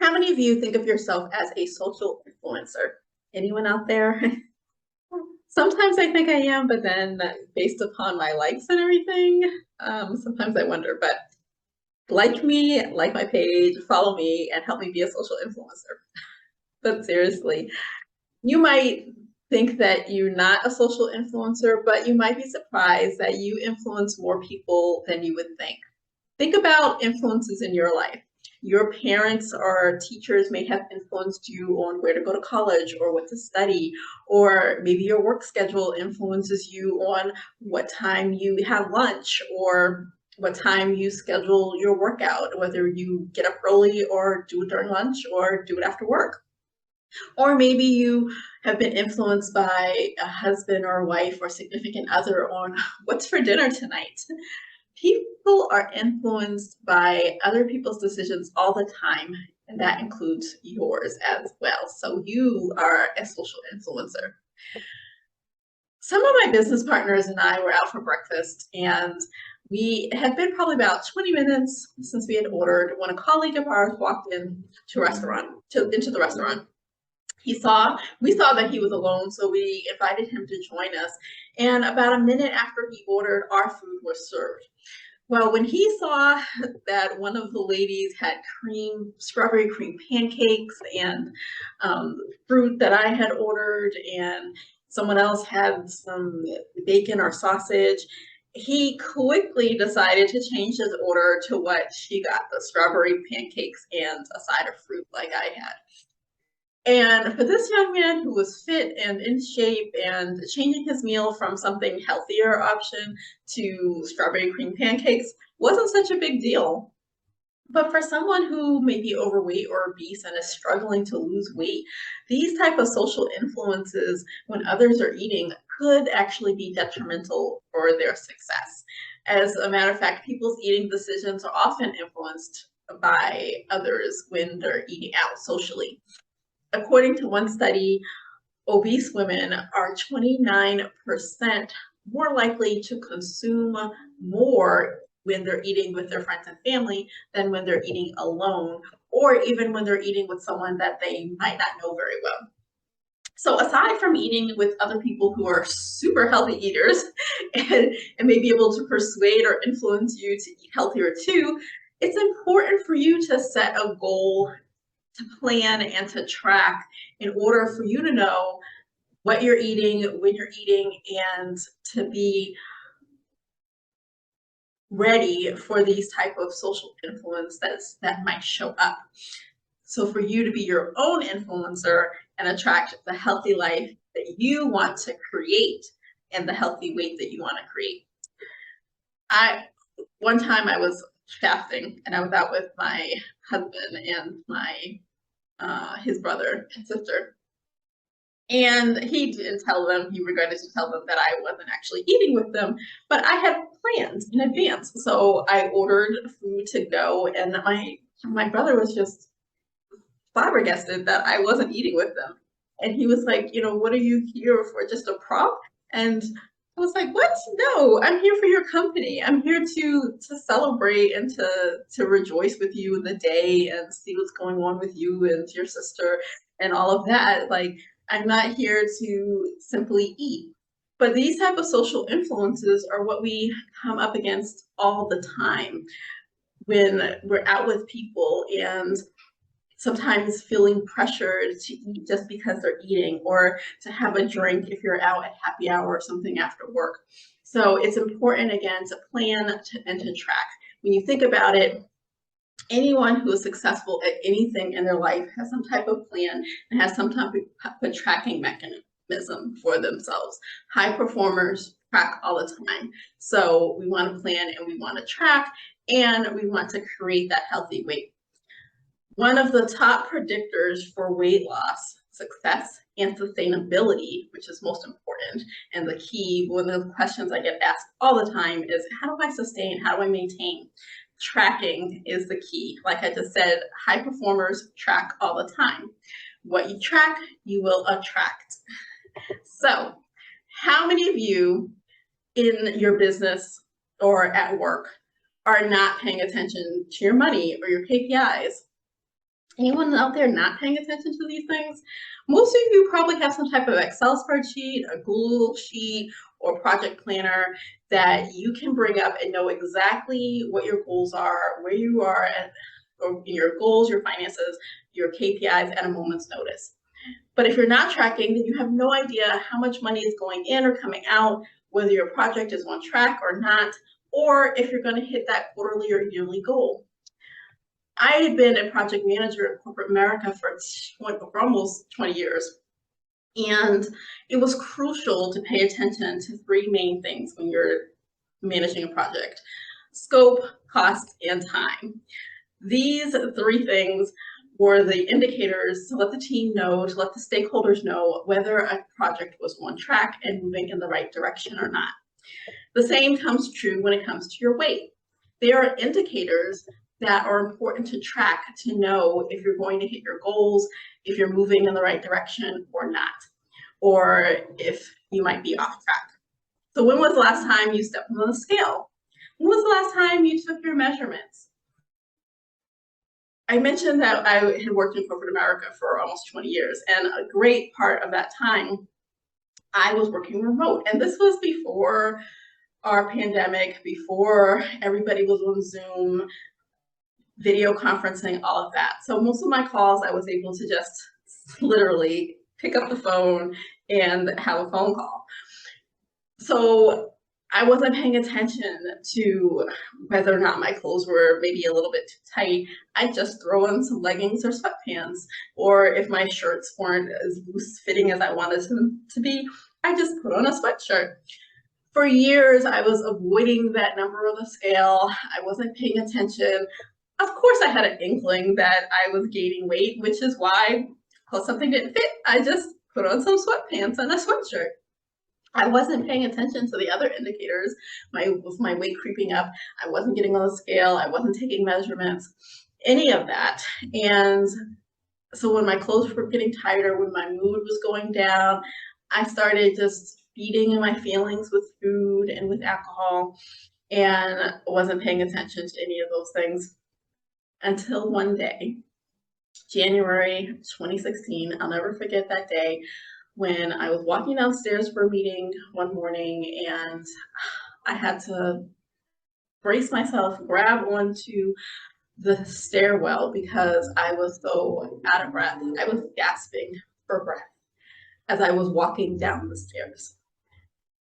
How many of you think of yourself as a social influencer? Anyone out there? Sometimes I think I am, but then based upon my likes and everything, sometimes I wonder. But like me, like my page, follow me, and help me be a social influencer. But seriously, you might think that you're not a social influencer, but you might be surprised that you influence more people than you would think. Think about influences in your life. Your parents or teachers may have influenced you on where to go to college or what to study, or maybe your work schedule influences you on what time you have lunch or what time you schedule your workout, whether you get up early or do it during lunch or do it after work. Or maybe you have been influenced by a husband or a wife or significant other on what's for dinner tonight. People are influenced by other people's decisions all the time, and that includes yours as well. So you are a social influencer. Some of my business partners and I were out for breakfast, and we had been probably about 20 minutes since we had ordered when a colleague of ours walked into the restaurant. We saw that he was alone, so we invited him to join us. And about a minute after he ordered, our food was served. Well, when he saw that one of the ladies had strawberry cream pancakes and fruit that I had ordered, and someone else had some bacon or sausage, he quickly decided to change his order to what she got, the strawberry pancakes and a side of fruit like I had. And for this young man who was fit and in shape and changing his meal from something healthier option to strawberry cream pancakes wasn't such a big deal. But for someone who may be overweight or obese and is struggling to lose weight, these type of social influences when others are eating could actually be detrimental for their success. As a matter of fact, people's eating decisions are often influenced by others when they're eating out socially. According to one study, obese women are 29% more likely to consume more when they're eating with their friends and family than when they're eating alone, or even when they're eating with someone that they might not know very well. So aside from eating with other people who are super healthy eaters and may be able to persuade or influence you to eat healthier too, it's important for you to set a goal, to plan and to track in order for you to know what you're eating, when you're eating, and to be ready for these type of social influence that might show up. So for you to be your own influencer and attract the healthy life that you want to create and the healthy weight that you want to create. One time I was fasting and I was out with my husband and his brother and sister. And he didn't tell them, he regretted to tell them that I wasn't actually eating with them, but I had plans in advance. So I ordered food to go, and my brother was just flabbergasted that I wasn't eating with them. And he was like, what are you here for, just a prop? And I was like, what? No, I'm here for your company. I'm here to celebrate and to rejoice with you in the day and see what's going on with you and your sister and all of that. Like, I'm not here to simply eat. But these type of social influences are what we come up against all the time when we're out with people and sometimes feeling pressured to eat just because they're eating, or to have a drink if you're out at happy hour or something after work. So it's important, again, to plan and to track. When you think about it, anyone who is successful at anything in their life has some type of plan and has some type of tracking mechanism for themselves. High performers track all the time. So we want to plan and we want to track, and we want to create that healthy weight. One of the top predictors for weight loss, success, and sustainability, which is most important, and the key, one of the questions I get asked all the time is, how do I sustain, how do I maintain? Tracking is the key. Like I just said, high performers track all the time. What you track, you will attract. So, how many of you in your business or at work are not paying attention to your money or your KPIs? Anyone out there not paying attention to these things? Most of you probably have some type of Excel spreadsheet, a Google sheet, or project planner that you can bring up and know exactly what your goals are, where you are at, or your goals, your finances, your KPIs at a moment's notice. But if you're not tracking, then you have no idea how much money is going in or coming out, whether your project is on track or not, or if you're going to hit that quarterly or yearly goal. I had been a project manager in corporate America for almost 20 years. And it was crucial to pay attention to three main things when you're managing a project: scope, cost, and time. These three things were the indicators to let the team know, to let the stakeholders know whether a project was on track and moving in the right direction or not. The same comes true when it comes to your weight. There are indicators that are important to track to know if you're going to hit your goals, if you're moving in the right direction or not, or if you might be off track. So when was the last time you stepped on the scale? When was the last time you took your measurements? I mentioned that I had worked in corporate America for almost 20 years, and a great part of that time, I was working remote. And this was before our pandemic, before everybody was on Zoom, video conferencing, all of that. So most of my calls, I was able to just literally pick up the phone and have a phone call. So I wasn't paying attention to whether or not my clothes were maybe a little bit too tight. I'd just throw in some leggings or sweatpants, or if my shirts weren't as loose fitting as I wanted them to be, I just put on a sweatshirt. For years, I was avoiding that number on the scale. I wasn't paying attention. Of course, I had an inkling that I was gaining weight, which is why, because something didn't fit, I just put on some sweatpants and a sweatshirt. I wasn't paying attention to the other indicators. Was my weight creeping up? I wasn't getting on the scale. I wasn't taking measurements, any of that. And so when my clothes were getting tighter, when my mood was going down, I started just feeding my feelings with food and with alcohol, and wasn't paying attention to any of those things until one day, January 2016. I'll never forget that day when I was walking downstairs for a meeting one morning, and I had to brace myself, grab onto the stairwell because I was so out of breath. I was gasping for breath as I was walking down the stairs.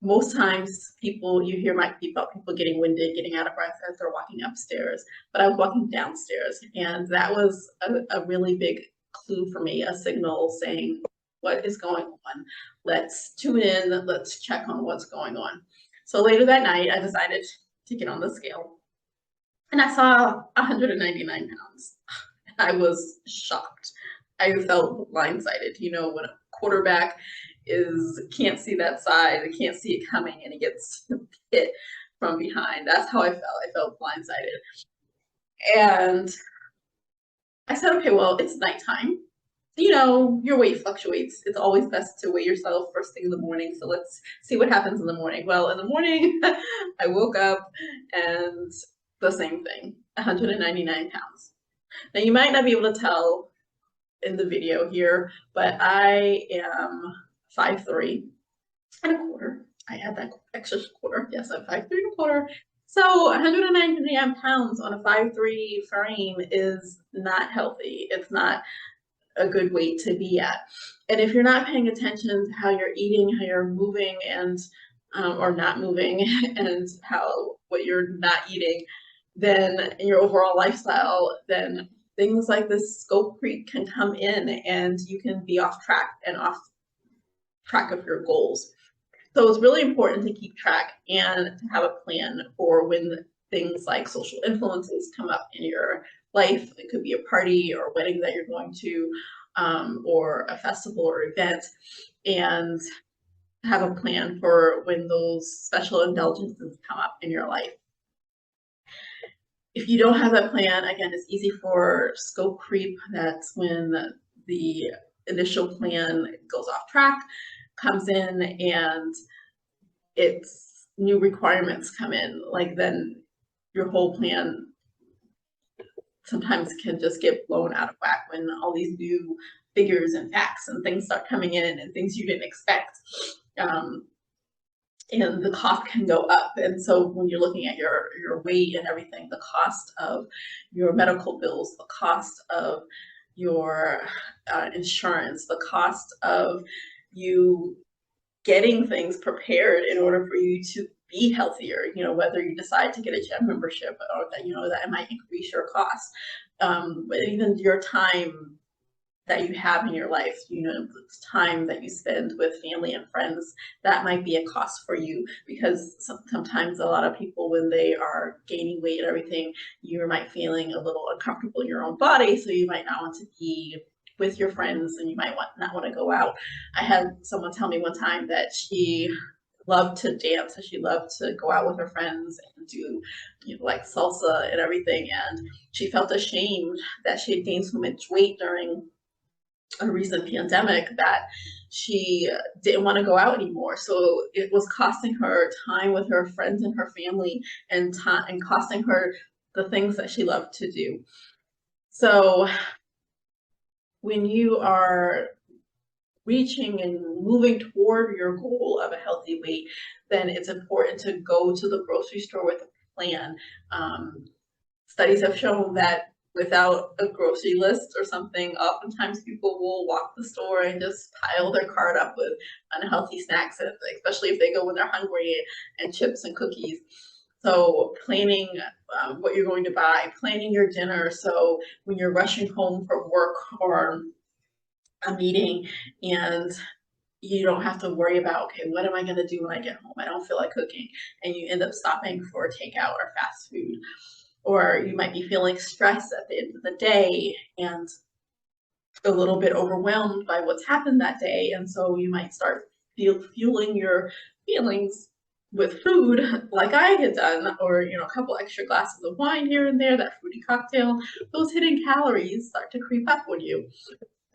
Most times you hear people getting winded, getting out of breath as they're walking upstairs, but I was walking downstairs, and that was a really big clue for me, a signal saying, what is going on? Let's tune in, let's check on what's going on. So later that night, I decided to get on the scale, and I saw 199 pounds. I was shocked. I felt blindsided. You know, when a quarterback can't see that side, they can't see it coming, and he gets hit from behind. That's how I felt. I felt blindsided. And I said, okay, well, it's nighttime. You know, your weight fluctuates. It's always best to weigh yourself first thing in the morning. So let's see what happens in the morning. Well, in the morning, I woke up and the same thing, 199 pounds. Now, you might not be able to tell in the video here, but I am 5'3" and a quarter. I had that extra quarter. Yes, I'm 5'3" and a quarter. So 199 pounds on a 5'3" frame is not healthy. It's not a good weight to be at. And if you're not paying attention to how you're eating, how you're moving and or not moving, and what you're not eating, then in your overall lifestyle, then things like this scope creep can come in, and you can be off track of your goals. So it's really important to keep track and to have a plan for when things like social influences come up in your life. It could be a party or a wedding that you're going to, or a festival or event, and have a plan for when those special indulgences come up in your life. If you don't have that plan, again, it's easy for scope creep. That's when the initial plan goes off track, comes in, and its new requirements come in. Like then your whole plan sometimes can just get blown out of whack when all these new figures and facts and things start coming in and things you didn't expect. And the cost can go up. And so when you're looking at your weight and everything, the cost of your medical bills, the cost of your insurance, the cost of you getting things prepared in order for you to be healthier, whether you decide to get a gym membership or that, that might increase your cost. But even your time that you have in your life, the time that you spend with family and friends, that might be a cost for you, because sometimes a lot of people, when they are gaining weight and everything, you might feeling a little uncomfortable in your own body, so you might not want to be with your friends and you might not want to go out. I had someone tell me one time that she loved to dance, and she loved to go out with her friends and do like salsa and everything, and she felt ashamed that she had gained so much weight during a recent pandemic that she didn't want to go out anymore. So it was costing her time with her friends and her family, and costing her the things that she loved to do. So when you are reaching and moving toward your goal of a healthy weight, then it's important to go to the grocery store with a plan. Studies have shown that without a grocery list or something, oftentimes people will walk the store and just pile their cart up with unhealthy snacks, especially if they go when they're hungry, and chips and cookies. So planning what you're going to buy, planning your dinner, so when you're rushing home from work or a meeting and you don't have to worry about, okay, what am I going to do when I get home? I don't feel like cooking. And you end up stopping for takeout or fast food. Or you might be feeling stressed at the end of the day and a little bit overwhelmed by what's happened that day. And so you might start fueling your feelings with food like I had done, or a couple extra glasses of wine here and there, that fruity cocktail. Those hidden calories start to creep up on you.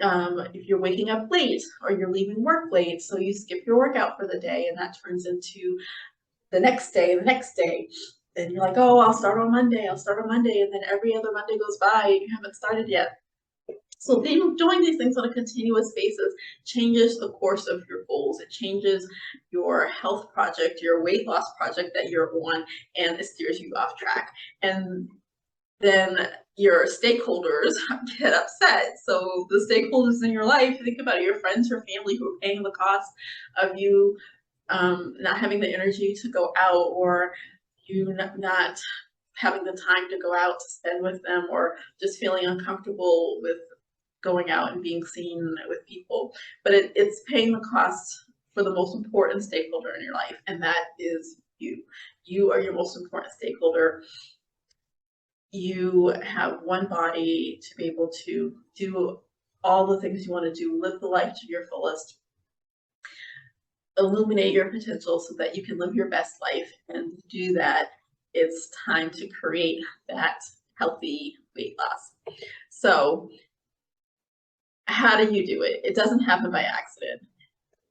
If you're waking up late or you're leaving work late, so you skip your workout for the day, and that turns into the next day, and you're like, oh, I'll start on Monday, and then every other Monday goes by and you haven't started yet. So doing these things on a continuous basis changes the course of your goals. It changes your health project, your weight loss project that you're on, and it steers you off track. And then your stakeholders get upset. So the stakeholders in your life, think about it, your friends, your family, who are paying the cost of you not having the energy to go out, or you not having the time to go out to spend with them, or just feeling uncomfortable with going out and being seen with people. But it's paying the cost for the most important stakeholder in your life, and that is you. You are your most important stakeholder. You have one body to be able to do all the things you want to do, live the life to your fullest, illuminate your potential so that you can live your best life. And to do that, it's time to create that healthy weight loss. So how do you do it? It doesn't happen by accident.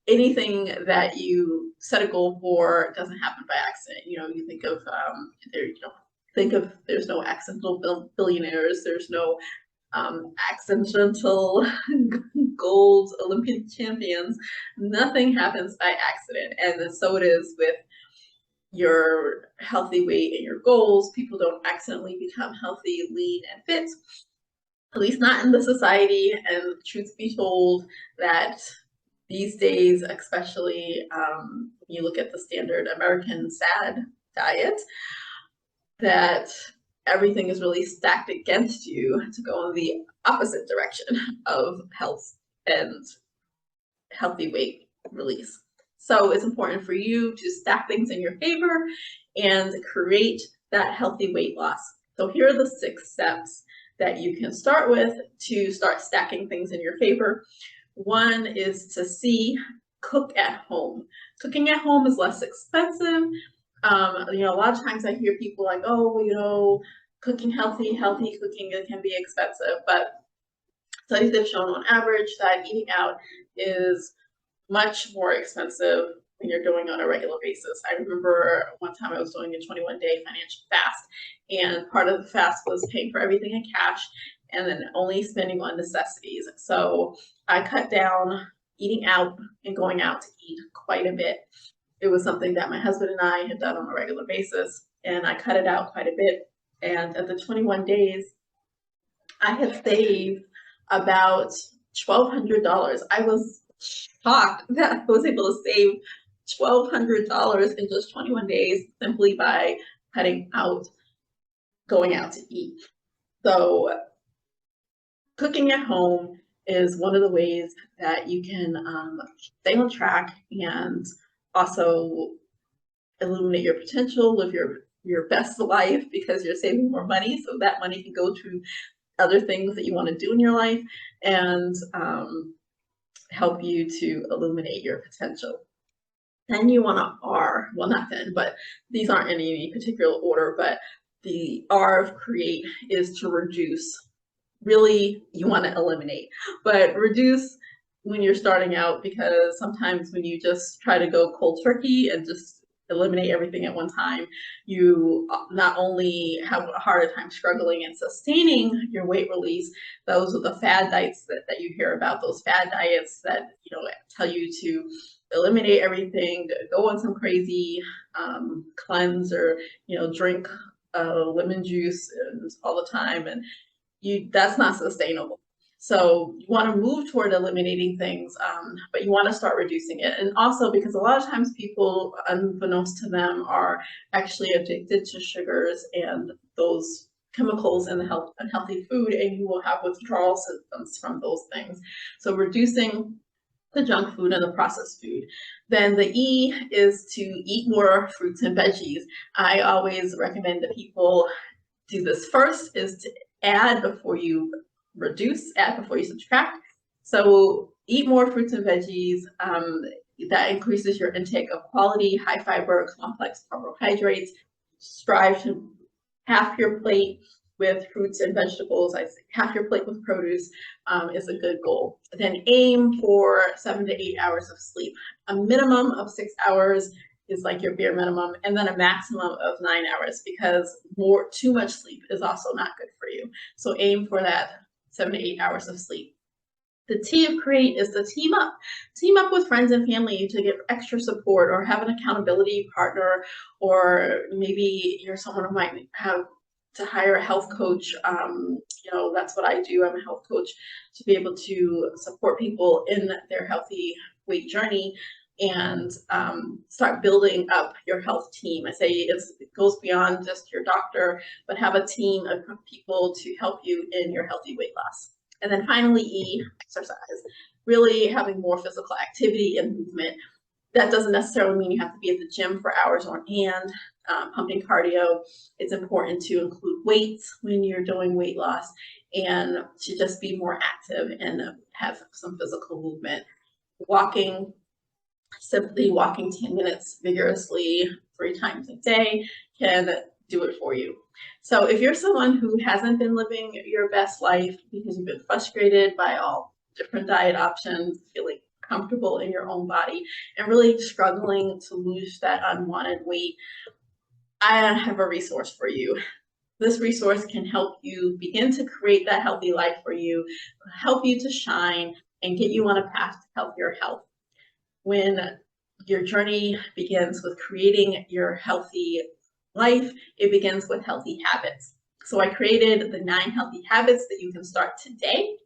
Anything that you set a goal for doesn't happen by accident. You think of there's no accidental billionaires, there's no accidental gold Olympic champions. Nothing happens by accident. And so it is with your healthy weight and your goals. People don't accidentally become healthy, lean, and fit, at least not in the society. And truth be told, that these days, especially when you look at the standard American SAD diet, that everything is really stacked against you to go in the opposite direction of health and healthy weight release. So it's important for you to stack things in your favor and create that healthy weight loss. So here are the 6 steps that you can start with to start stacking things in your favor. One is to cook at home. Cooking at home is less expensive. A lot of times I hear people like, oh, cooking healthy cooking, it can be expensive, but studies have shown on average that eating out is much more expensive something you're doing on a regular basis. I remember one time I was doing a 21-day financial fast, and part of the fast was paying for everything in cash and then only spending on necessities. So I cut down eating out and going out to eat quite a bit. It was something that my husband and I had done on a regular basis, and I cut it out quite a bit. And at the 21 days, I had saved about $1,200. I was shocked that I was able to save $1,200 in just 21 days simply by cutting out going out to eat. So cooking at home is one of the ways that you can stay on track and also illuminate your potential, live your best life, because you're saving more money. So that money can go to other things that you want to do in your life and help you to illuminate your potential. Then you want to R, well, not then, but these aren't in any particular order, but the R of create is to reduce. Really, you want to eliminate, but reduce when you're starting out, because sometimes when you just try to go cold turkey and just eliminate everything at one time, you not only have a harder time struggling and sustaining your weight release. Those are the fad diets that you hear about, those fad diets that tell you to eliminate everything, go on some crazy cleanse, or drink lemon juice all the time, and that's not sustainable. So you want to move toward eliminating things, but you want to start reducing it. And also because a lot of times people, unbeknownst to them, are actually addicted to sugars and those chemicals in the unhealthy food, and you will have withdrawal symptoms from those things. So reducing the junk food and the processed food. Then the E is to eat more fruits and veggies. I always recommend that people do this first, is to add before you reduce, add before you subtract. So eat more fruits and veggies. That increases your intake of quality, high fiber, complex carbohydrates. Strive to half your plate with fruits and vegetables. I say half your plate with produce is a good goal. Then aim for 7 to 8 hours of sleep. A minimum of 6 hours is like your bare minimum, and then a maximum of 9 hours, because too much sleep is also not good for you. So aim for that 7 to 8 hours of sleep. The T of create is to team up. Team up with friends and family to get extra support, or have an accountability partner, or maybe you're someone who might have to hire a health coach. That's what I do. I'm a health coach, to be able to support people in their healthy weight journey and start building up your health team. I say it goes beyond just your doctor, but have a team of people to help you in your healthy weight loss. And then finally, E, exercise. Really having more physical activity and movement. That doesn't necessarily mean you have to be at the gym for hours on end, pumping cardio. It's important to include weights when you're doing weight loss, and to just be more active and have some physical movement. Simply walking 10 minutes vigorously 3 times a day can do it for you. So if you're someone who hasn't been living your best life because you've been frustrated by all different diet options, feeling comfortable in your own body, and really struggling to lose that unwanted weight, I have a resource for you. This resource can help you begin to create that healthy life for you, help you to shine, and get you on a path to healthier health. When your journey begins with creating your healthy life, it begins with healthy habits. So I created the 9 healthy habits that you can start today.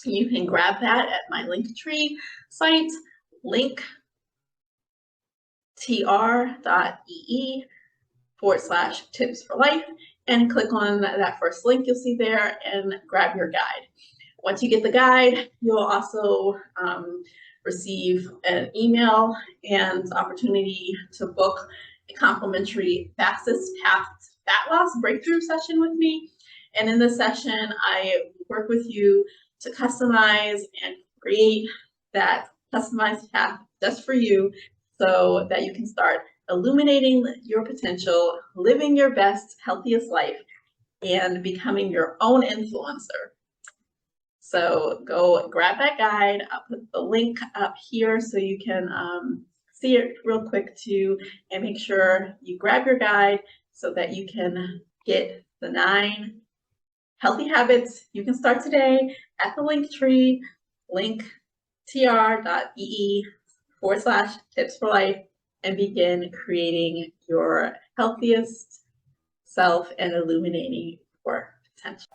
You can grab that at my Linktree site, linktr.ee/tips for life, and click on that first link you'll see there and grab your guide. Once you get the guide, you'll also receive an email and opportunity to book a complimentary fastest path to fat loss breakthrough session with me. And in this session, I work with you to customize and create that customized path just for you, so that you can start illuminating your potential, living your best, healthiest life, and becoming your own influencer. So go grab that guide. I'll put the link up here so you can see it real quick too, and make sure you grab your guide so that you can get the 9 healthy habits you can start today at the link tree, linktr.ee/tips for life, and begin creating your healthiest self and illuminating your potential.